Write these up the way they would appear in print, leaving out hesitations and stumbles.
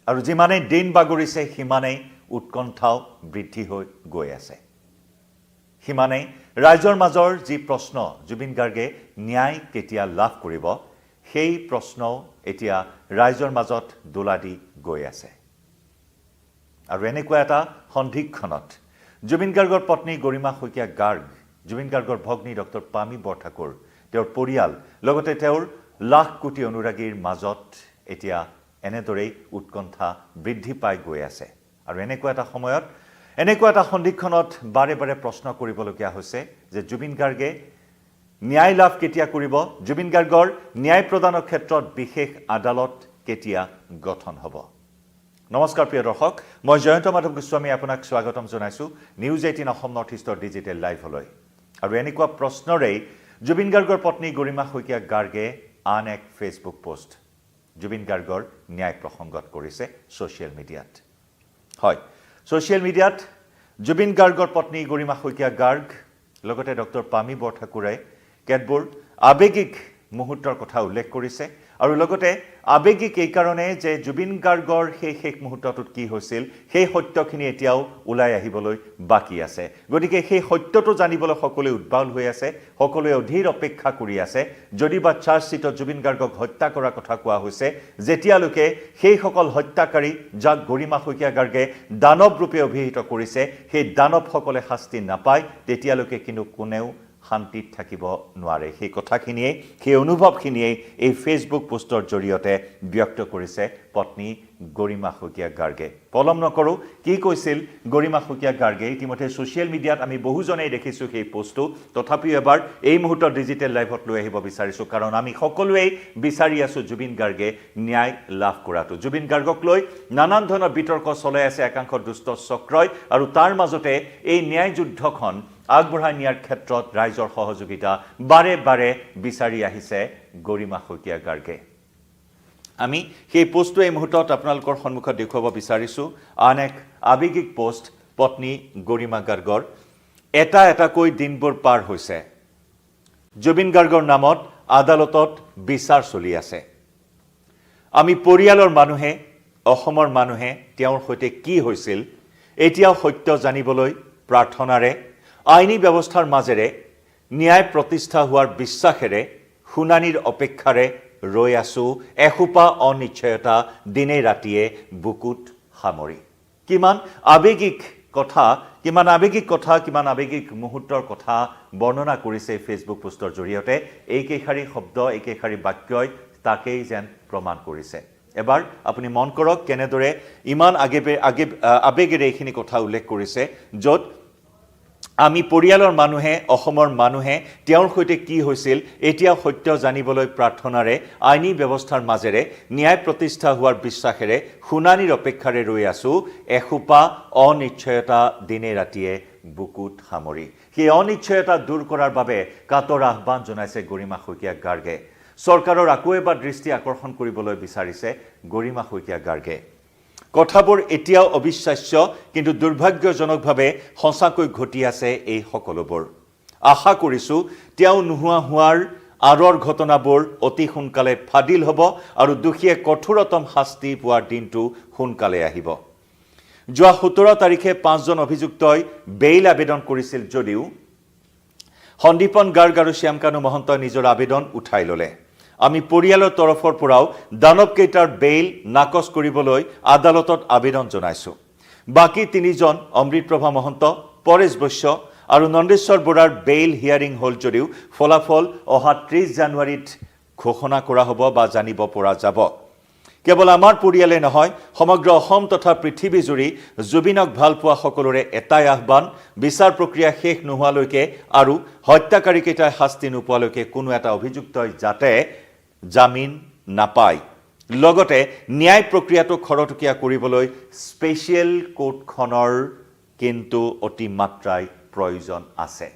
আৰু যিমানেই দিন বাগৰিছে সিমানেই উৎকণ্ঠাও বৃদ্ধি হৈ গৈ আছে সিমানেই ৰাইজৰ মাজৰ যি প্ৰশ্ন জুবিন গাৰ্গে ন্যায় কেতিয়া লাভ কৰিব সেই প্ৰশ্নও এতিয়া ৰাইজৰ মাজত দোলা দি গৈ আছে আৰু এনেকুৱা এটা সন্ধিক্ষণত জুবিন গাৰ্গৰ পত্নী গৰিমা শইকীয়া গাৰ্গ জুবিন গাৰ্গৰ ভগ্নী ডক্টৰ পামী বৰঠাকুৰ তেওঁৰ পৰিয়াল লগতে তেওঁৰ লাখ কোটি অনুৰাগীৰ মাজত এতিয়া এনেদৰেই উৎকণ্ঠা বৃদ্ধি পাই গৈ আছে আৰু এনেকুৱা এটা সময়ত এনেকুৱা এটা সন্ধিক্ষণত বাৰে বাৰে প্ৰশ্ন কৰিবলগীয়া হৈছে যে জুবিন গাৰ্গে ন্যায় লাভ কেতিয়া কৰিব জুবিন গাৰ্গৰ ন্যায় প্ৰদানৰ ক্ষেত্ৰত বিশেষ আদালত কেতিয়া গঠন হ'ব নমস্কাৰ প্ৰিয় দৰ্শক মই জয়ন্ত মাধৱ গোস্বামী আপোনাক স্বাগতম জনাইছো নিউজ 18 অসম নৰ্থ ইষ্টৰ ডিজিটেল লাইভলৈ আৰু এনেকুৱা প্ৰশ্নৰেই জুবিন গাৰ্গৰ পত্নী গৰিমা শইকীয়া গাৰ্গে আন এক ফেচবুক পোষ্ট জুবিন গাৰ্গৰ ন্যায় প্ৰসংগত কৰিছে ছ'চিয়েল মিডিয়াত হয় ছ'চিয়েল মিডিয়াত জুবিন গাৰ্গৰ পত্নী গৰিমা শইকীয়া গাৰ্গ লগতে ডক্টৰ পামী বৰঠাকুৰে কেতবোৰ আৱেগিক মুহূৰ্তৰ কথা উল্লেখ কৰিছে আৰু লগতে আৱেগিক এই কাৰণে যে জুবিন গাৰ্গৰ সেই শেষ মুহূৰ্তটোত কি হৈছিল সেই সত্যখিনি এতিয়াও ওলাই আহিবলৈ বাকী আছে গতিকে সেই সত্যটো জানিবলৈ সকলোৱে উদ্বাউল হৈ আছে সকলোৱে অধীৰ অপেক্ষা কৰি আছে যদি বা চাৰ্জশ্বিটত জুবিন গাৰ্গক হত্যা কৰাৰ কথা কোৱা হৈছে যেতিয়ালৈকে সেইসকল হত্যাকাৰী যাক গৰিমা শইকীয়া গাৰ্গে দানৱ ৰূপে অভিহিত কৰিছে সেই দানৱসকলে শাস্তি নাপায় তেতিয়ালৈকে কিন্তু কোনেও শান্তিত থাকিব নোৱাৰে সেই কথাখিনিয়ে সেই অনুভৱখিনিয়ে এই ফেচবুক পোষ্টৰ জৰিয়তে ব্যক্ত কৰিছে পত্নী গৰিমা শইকীয়া গাৰ্গে পলম নকৰো কি কৈছিল গৰিমা শইকীয়া গাৰ্গে ইতিমধ্যে ছ'চিয়েল মিডিয়াত আমি বহুজনেই দেখিছো সেই পোষ্টটো তথাপিও এবাৰ এই মুহূৰ্তত ডিজিটেল লাইভত লৈ আহিব বিচাৰিছো কাৰণ আমি সকলোৱেই বিচাৰি আছো জুবিন গাৰ্গে ন্যায় লাভ কৰাটো জুবিন গাৰ্গক লৈ নানান ধৰণৰ বিতৰ্ক চলাই আছে একাংশ দুষ্ট চক্ৰই আৰু তাৰ মাজতে এই ন্যায় যুদ্ধখন আগবঢ়াই নিয়াৰ ক্ষেত্ৰত ৰাইজৰ সহযোগিতা বাৰে বাৰে বিচাৰি আহিছে গৰিমা শইকীয়া গাৰ্গে আমি সেই পোষ্টটো এই মুহূৰ্তত আপোনালোকৰ সন্মুখত দেখুৱাব বিচাৰিছো আন এক আৱেগিক পোষ্ট পত্নী গৰিমা গাৰ্গৰ এটাকৈ দিনবোৰ পাৰ হৈছে জুবিন গাৰ্গৰ নামত আদালতত বিচাৰ চলি আছে আমি পৰিয়ালৰ মানুহে অসমৰ মানুহে তেওঁৰ সৈতে কি হৈছিল এতিয়াও সত্য জানিবলৈ প্ৰাৰ্থনাৰে আইনী ব্যৱস্থাৰ মাজেৰে ন্যায় প্ৰতিষ্ঠা হোৱাৰ বিশ্বাসেৰে শুনানিৰ অপেক্ষাৰে ৰৈ আছো এসোপা অনিশ্চয়তা দিনে ৰাতিয়ে বুকুত সামৰি কিমান আৱেগিক কথা কিমান আৱেগিক মুহূৰ্তৰ কথা বৰ্ণনা কৰিছে ফেচবুক পোষ্টৰ জৰিয়তে এইকেইশাৰী শব্দ এইকেইশাৰী বাক্যই তাকেই যেন প্ৰমাণ কৰিছে এবাৰ আপুনি মন কৰক কেনেদৰে ইমান আৱেগেৰে এইখিনি কথা উল্লেখ কৰিছে য'ত আমি পৰিয়ালৰ মানুহে অসমৰ মানুহে তেওঁৰ সৈতে কি হৈছিল এতিয়া সত্য জানিবলৈ প্ৰাৰ্থনাৰে আইনী ব্যৱস্থাৰ মাজেৰে ন্যায় প্ৰতিষ্ঠা হোৱাৰ বিশ্বাসেৰে শুনানিৰ অপেক্ষাৰে ৰৈ আছো এসোপা অনিশ্চয়তা দিনে ৰাতিয়ে বুকুত সামৰি সেই অনিশ্চয়তা দূৰ কৰাৰ বাবে কাতৰ আহ্বান জনাইছে গৰিমা শইকীয়া গাৰ্গে চৰকাৰৰ আকৌ এবাৰ দৃষ্টি আকৰ্ষণ কৰিবলৈ বিচাৰিছে গৰিমা শইকীয়া গাৰ্গে কথাবোৰ এতিয়াও অবিশ্বাস্য কিন্তু দুৰ্ভাগ্যজনকভাৱে সঁচাকৈ ঘটি আছে এই সকলোবোৰ আশা কৰিছো তেওঁ নোহোৱা হোৱাৰ আৰৰ ঘটনাবোৰ অতি সোনকালে ফাদিল হ'ব আৰু দোষীয়ে কঠোৰতম শাস্তি পোৱাৰ দিনটো সোনকালে আহিব যোৱা 17 তাৰিখে 5 জন অভিযুক্তই বেইল আবেদন কৰিছিল যদিও সন্দীপন গাৰ্গ আৰু শ্যামকানু মহন্তই নিজৰ আবেদন উঠাই ল'লে আমি পৰিয়ালৰ তৰফৰ পৰাও দানৱকেইটাৰ বেইল নাকচ কৰিবলৈ আদালতত আবেদন জনাইছো বাকি 3 জন অমৃতপ্ৰভা মহন্ত পৰেশ বৈশ্য আৰু নন্দেশ্বৰ বৰাৰ বেইল হিয়াৰিং হল যদিও ফলাফল অহা 30 জানুৱাৰীত ঘোষণা কৰা হ'ব বা জানিব পৰা যাব কেৱল আমাৰ পৰিয়ালে নহয় সমগ্ৰ অসম তথা পৃথিৱী জুৰি জুবিনক ভাল পোৱা সকলোৰে এটাই আহ্বান বিচাৰ প্ৰক্ৰিয়া শেষ নোহোৱালৈকে আৰু হত্যাকাৰীকেইটাই শাস্তি নোপোৱালৈকে কোনো এটা অভিযুক্তই যাতে জামিন নাপায় লগতে ন্যায় প্ৰক্ৰিয়াটো খৰতকীয়া কৰিবলৈ স্পেচিয়েল কোৰ্টখনৰ কিন্তু অতিমাত্ৰাই প্ৰয়োজন আছে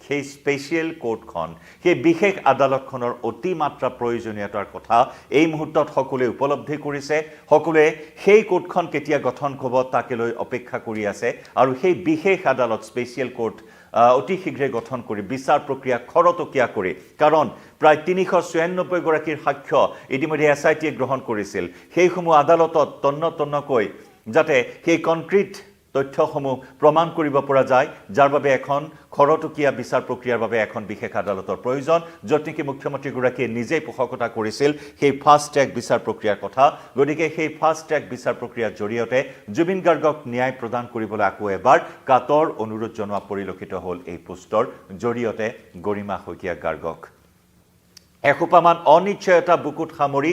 সেই স্পেচিয়েল কোৰ্টখন সেই বিশেষ আদালতখনৰ অতিমাত্ৰা প্ৰয়োজনীয়তাৰ কথা এই মুহূৰ্তত সকলোৱে উপলব্ধি কৰিছে সকলোৱে সেই কোৰ্টখন কেতিয়া গঠন হ'ব তাকে লৈ অপেক্ষা কৰি আছে আৰু সেই বিশেষ আদালত স্পেচিয়েল কোৰ্ট অতি শীঘ্ৰে গঠন কৰি বিচাৰ প্ৰক্ৰিয়া খৰতকীয়া কৰি কাৰণ প্ৰায় ৩৯৬ গৰাকীৰ সাক্ষ্য ইতিমধ্যে SITয়ে গ্ৰহণ কৰিছিল সেইসমূহ আদালতত তন্নকৈ যাতে সেই কনক্ৰিট তথ্যসমূহ প্ৰমাণ কৰিব পৰা যায় যাৰ বাবে এখন খৰতকীয়া বিচাৰ প্ৰক্ৰিয়াৰ বাবে এখন বিশেষ আদালতৰ প্ৰয়োজন য'ত নেকি মুখ্যমন্ত্ৰীগৰাকীয়ে নিজেই পোষকতা কৰিছিল সেই ফাষ্ট ট্ৰেক বিচাৰ প্ৰক্ৰিয়াৰ কথা গতিকে সেই ফাষ্ট ট্ৰেক বিচাৰ প্ৰক্ৰিয়াৰ জৰিয়তে জুবিন গাৰ্গক ন্যায় প্ৰদান কৰিবলৈ আকৌ এবাৰ কাতৰ অনুৰোধ জনোৱা পৰিলক্ষিত হ'ল এই পোষ্টৰ জৰিয়তে গৰিমা শইকীয়া গাৰ্গক এসোপামান অনিশ্চয়তা বুকুত সামৰি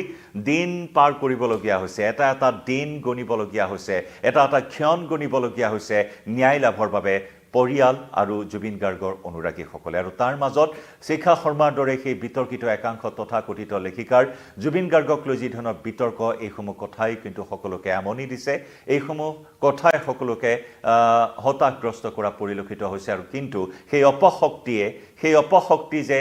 দিন পাৰ কৰিবলগীয়া হৈছে এটা দিন গণিবলগীয়া হৈছে এটা ক্ষণ গণিবলগীয়া হৈছে ন্যায় লাভৰ বাবে পৰিয়াল আৰু জুবিন গাৰ্গৰ অনুৰাগীসকলে আৰু তাৰ মাজত শিখা শৰ্মাৰ দৰে সেই বিতৰ্কিত একাংশ তথাকথিত লেখিকাৰ জুবিন গাৰ্গক লৈ যি ধৰণৰ বিতৰ্ক এইসমূহ কথাই কিন্তু সকলোকে আমনি দিছে এইসমূহ কথাই সকলোকে হতাশগ্ৰস্ত কৰা পৰিলক্ষিত হৈছে আৰু কিন্তু সেই অপশক্তি যে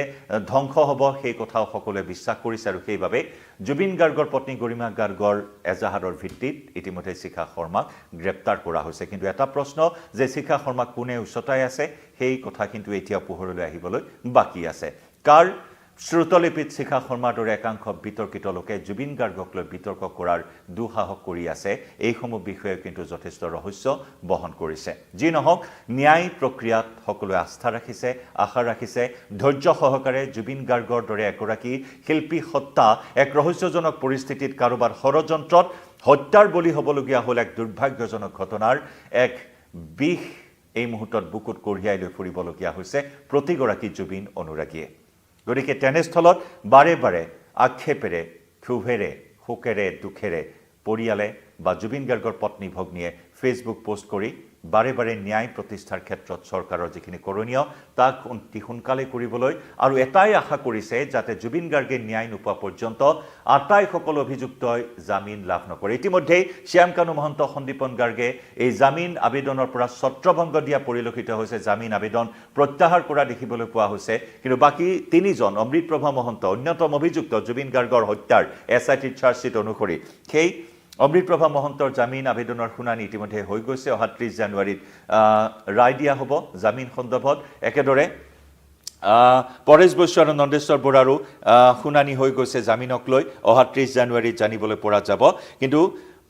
ধ্বংস হ'ব সেই কথাও সকলোৱে বিশ্বাস কৰিছে আৰু সেইবাবে জুবিন গাৰ্গৰ পত্নী গৰিমা গাৰ্গৰ এজাহাৰৰ ভিত্তিত ইতিমধ্যে শিখা শৰ্মাক গ্ৰেপ্তাৰ কৰা হৈছে কিন্তু এটা প্ৰশ্ন যে শিখা শৰ্মাক কোনে উচতাই আছে সেই কথা কিন্তু এতিয়া পোহৰলৈ আহিবলৈ বাকী আছে কাৰ শ্ৰুতলিপিত শিখা শৰ্মাৰ দৰে একাংশ বিতৰ্কিত লোকে জুবিন গাৰ্গক লৈ বিতৰ্ক কৰাৰ দুঃসাহস কৰি আছে এইসমূহ বিষয়ে কিন্তু যথেষ্ট ৰহস্য বহন কৰিছে যি নহওক ন্যায় প্ৰক্ৰিয়াত সকলোৱে আস্থা ৰাখিছে আশা ৰাখিছে ধৈৰ্য সহকাৰে জুবিন গাৰ্গৰ দৰে এগৰাকী শিল্পী হত্যা এক ৰহস্যজনক পৰিস্থিতিত কাৰোবাৰ ষড়যন্ত্ৰত হত্যাৰ বলি হ'বলগীয়া হ'ল এক দুৰ্ভাগ্যজনক ঘটনাৰ এক বিষ এই মুহূৰ্তত বুকুত কঢ়িয়াই লৈ ফুৰিবলগীয়া হৈছে প্ৰতিগৰাকী জুবিন অনুৰাগীয়ে গতিকে তেনেস্থলত বাৰে বাৰে আক্ষেপেৰে ক্ষোভেৰে শোকেৰে দুখেৰে পৰিয়ালে বা জুবিন গাৰ্গৰ পত্নী ভগ্নীয়ে ফেচবুক পোষ্ট কৰি বাৰে বাৰে ন্যায় প্ৰতিষ্ঠাৰ ক্ষেত্ৰত চৰকাৰৰ যিখিনি কৰোণীয় তাক অতি সোনকালে কৰিবলৈ আৰু এটাই আশা কৰিছে যাতে জুবিন গাৰ্গে ন্যায় নোপোৱা পৰ্যন্ত আটাইসকল অভিযুক্তই জামিন লাভ নকৰে ইতিমধ্যে শ্যামকানু মহন্ত সন্দীপন গাৰ্গে এই জামিন আবেদনৰ পৰা ছত্ৰভংগ দিয়া পৰিলক্ষিত হৈছে জামিন আবেদন প্ৰত্যাহাৰ কৰা দেখিবলৈ পোৱা হৈছে কিন্তু বাকি তিনিজন অমৃতপ্ৰভা মহন্ত অন্যতম অভিযুক্ত জুবিন গাৰ্গৰ হত্যাৰ SIT চাৰ্জশ্বিট অনুসৰি সেই অমৃতপ্ৰভা মহন্তৰ জামিন আবেদনৰ শুনানি ইতিমধ্যে হৈ গৈছে অহা 30 জানুৱাৰীত ৰায় দিয়া হ'ব জামিন সন্দৰ্ভত একেদৰে পৰেশ বৈশ্য আৰু নন্দেশ্বৰ বৰাৰো শুনানি হৈ গৈছে জামিনক লৈ অহা 30 জানুৱাৰীত জানিবলৈ পৰা যাব কিন্তু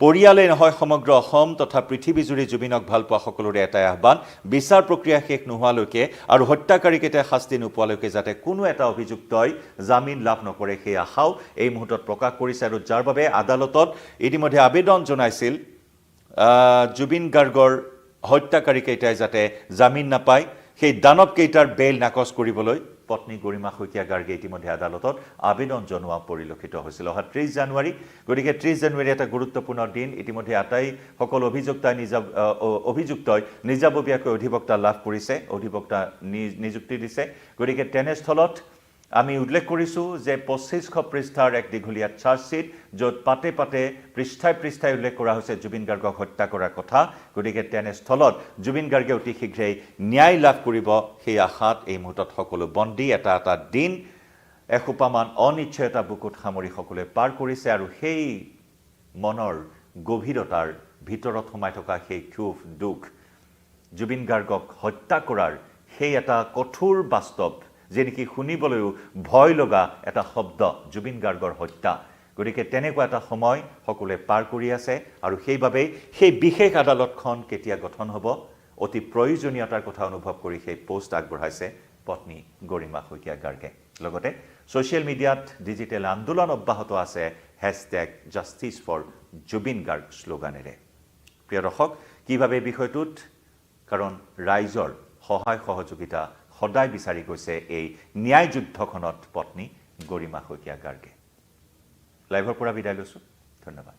পৰিয়ালে নহয় সমগ্ৰ অসম তথা পৃথিৱীজুৰি জুবিনক ভাল পোৱা সকলোৰে এটাই আহ্বান বিচাৰ প্ৰক্ৰিয়া শেষ নোহোৱালৈকে আৰু হত্যাকাৰীকেইটাই শাস্তি নোপোৱালৈকে যাতে কোনো এটা অভিযুক্তই জামিন লাভ নকৰে সেই আশাও এই মুহূৰ্তত প্ৰকাশ কৰিছে আৰু যাৰ বাবে আদালতত ইতিমধ্যে আবেদন জনাইছিল জুবিন গাৰ্গৰ হত্যাকাৰীকেইটাই যাতে জামিন নাপায় সেই দানৱকেইটাৰ বেইল নাকচ কৰিবলৈ পত্নী গৰিমা শইকীয়া গাৰ্গে ইতিমধ্যে আদালতত আবেদন জনোৱা পৰিলক্ষিত হৈছিল অহা 30 জানুৱাৰী গতিকে 30 জানুৱাৰী এটা গুৰুত্বপূৰ্ণ দিন ইতিমধ্যে আটাই সকলো অভিযুক্তই নিজাববীয়াকৈ অধিবক্তা লাভ কৰিছে অধিবক্তা নিযুক্তি দিছে গতিকে তেনেস্থলত আমি উল্লেখ কৰিছোঁ যে 2500 পৃষ্ঠাৰ এক দীঘলীয়া চাৰ্জশ্বিট য'ত পাতে পাতে পৃষ্ঠাই উল্লেখ কৰা হৈছে জুবিন গাৰ্গক হত্যা কৰাৰ কথা গতিকে তেনেস্থলত জুবিন গাৰ্গে অতি শীঘ্ৰেই ন্যায় লাভ কৰিব সেই আশাত এই মুহূৰ্তত সকলো বন্দী এটা দিন এসোপামান অনিশ্চয়তা বুকুত সামৰি সকলোৱে পাৰ কৰিছে আৰু সেই মনৰ গভীৰতাৰ ভিতৰত সোমাই থকা সেই ক্ষোভ দুখ জুবিন গাৰ্গক হত্যা কৰাৰ সেই এটা কঠোৰ বাস্তৱ যে নেকি শুনিবলৈও ভয় লগা এটা শব্দ জুবিন গাৰ্গৰ হত্যা গতিকে তেনেকুৱা এটা সময় সকলোৱে পাৰ কৰি আছে আৰু সেইবাবেই সেই বিশেষ আদালতখন কেতিয়া গঠন হ'ব অতি প্ৰয়োজনীয়তাৰ কথা অনুভৱ কৰি সেই পোষ্ট আগবঢ়াইছে পত্নী গৰিমা শইকীয়া গাৰ্গে লগতে ছ'চিয়েল মিডিয়াত ডিজিটেল আন্দোলন অব্যাহত আছে #justice4Jubin Garg শ্লোগানেৰে প্ৰিয় দৰ্শক কিভাৱে বিষয়টোত কাৰণ ৰাইজৰ সহায় সহযোগিতা সদায় বিচাৰি গৈছে এই ন্যায় যুদ্ধখনত পত্নী গৰিমা শইকীয়া গাৰ্গে লাইভৰ পৰা বিদায় লৈছোঁ ধন্যবাদ